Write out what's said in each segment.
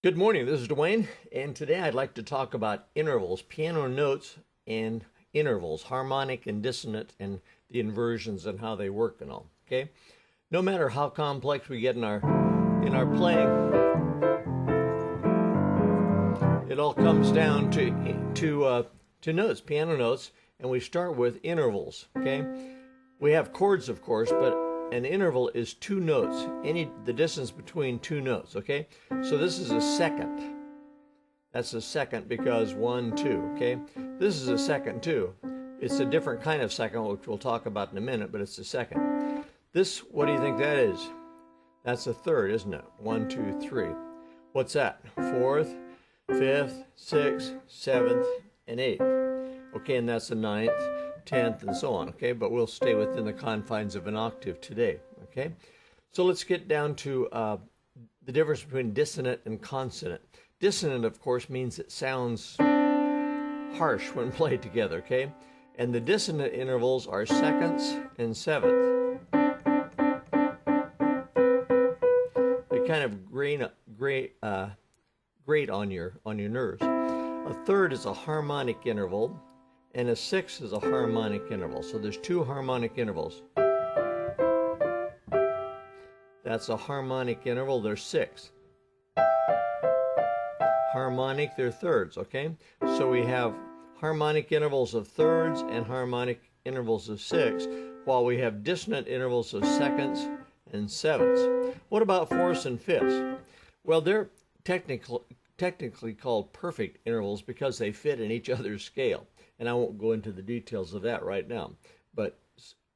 Good morning, this is Dwayne, and today I'd like to talk about intervals, piano notes and intervals, harmonic and dissonant, and the inversions and how they work and all, okay? No matter how complex we get in our playing, it all comes down to notes, piano notes, and we start with intervals, okay? We have chords, of course, but an interval is two notes, the distance between two notes, okay? So this is a second. That's a second because 1, 2, okay? This is a second too. It's a different kind of second, which we'll talk about in a minute, but it's a second. This, what do you think that is? That's a third, isn't it? 1, 2, 3. What's that? Fourth, fifth, sixth, seventh, and eighth. Okay, and that's a ninth, 10th, and so on, okay? But we'll stay within the confines of an octave today, okay? So let's get down to the difference between dissonant and consonant. Dissonant, of course, means it sounds harsh when played together, okay? And the dissonant intervals are seconds and seventh. They kind of grate on your nerves. A third is a harmonic interval, and a sixth is a harmonic interval. So there's two harmonic intervals. That's a harmonic interval, there's six. Harmonic, they're thirds, okay? So we have harmonic intervals of thirds and harmonic intervals of six, while we have dissonant intervals of seconds and sevenths. What about fourths and fifths? Well, they're technically called perfect intervals because they fit in each other's scale. And I won't go into the details of that right now. But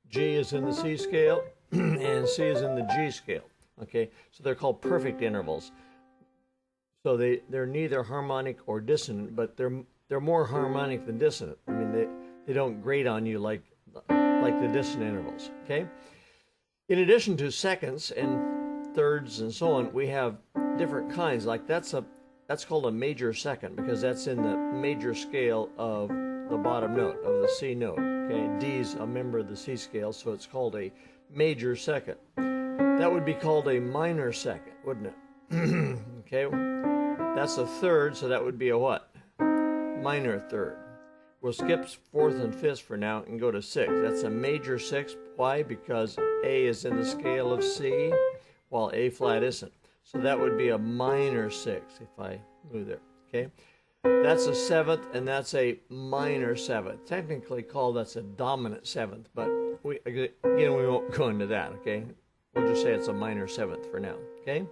G is in the C scale and C is in the G scale. Okay, so they're called perfect intervals. So they're neither harmonic or dissonant, but they're more harmonic than dissonant. I mean, they don't grate on you like the dissonant intervals. Okay. In addition to seconds and thirds and so on, we have different kinds. Like that's called a major second because that's in the major scale of the bottom note of the C note. Okay, D's a member of the C scale, so it's called a major second. That would be called a minor second, wouldn't it? Okay, that's a third, so that would be a what? Minor third. We'll skip fourth and fifth for now and go to sixth. That's a major sixth. Why? Because A is in the scale of C, while A flat isn't. So that would be a minor sixth if I move there. Okay. That's a seventh, and that's a minor seventh. Technically called that's a dominant seventh, but we won't go into that, okay? We'll just say it's a minor seventh for now, okay?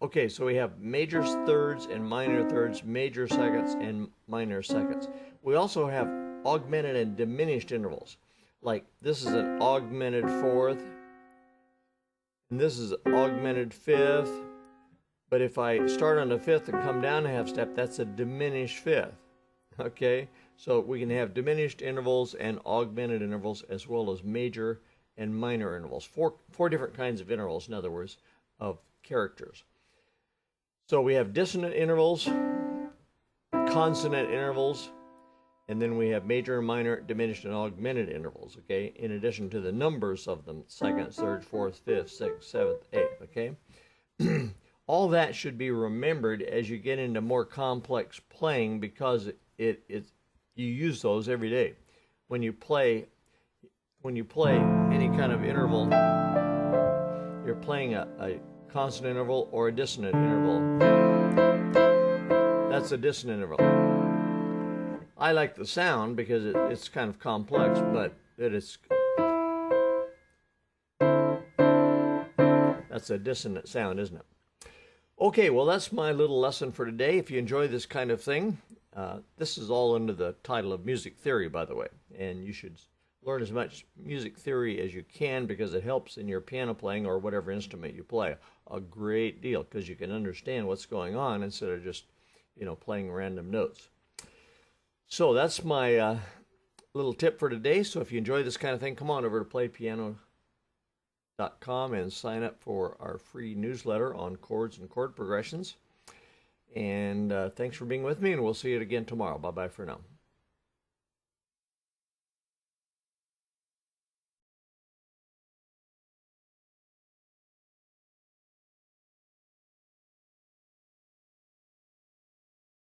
Okay, so we have major thirds and minor thirds, major seconds and minor seconds. We also have augmented and diminished intervals. Like this is an augmented fourth, and this is augmented fifth. But if I start on the fifth and come down a half step, that's a diminished fifth. Okay? So we can have diminished intervals and augmented intervals as well as major and minor intervals. Four different kinds of intervals, in other words, of characters. So we have dissonant intervals, consonant intervals, and then we have major, minor, diminished, and augmented intervals, okay? In addition to the numbers of them, second, third, fourth, fifth, sixth, seventh, eighth, okay? All that should be remembered as you get into more complex playing because you use those every day. When you play any kind of interval, you're playing a consonant interval or a dissonant interval. That's a dissonant interval. I like the sound because it's kind of complex, but that's a dissonant sound, isn't it? Okay, well, that's my little lesson for today. If you enjoy this kind of thing, this is all under the title of music theory, by the way. And you should learn as much music theory as you can because it helps in your piano playing or whatever instrument you play a great deal because you can understand what's going on instead of just, playing random notes. So that's my little tip for today. So if you enjoy this kind of thing, come on over to playpiano.com and sign up for our free newsletter on chords and chord progressions. And thanks for being with me, and we'll see you again tomorrow. Bye-bye for now.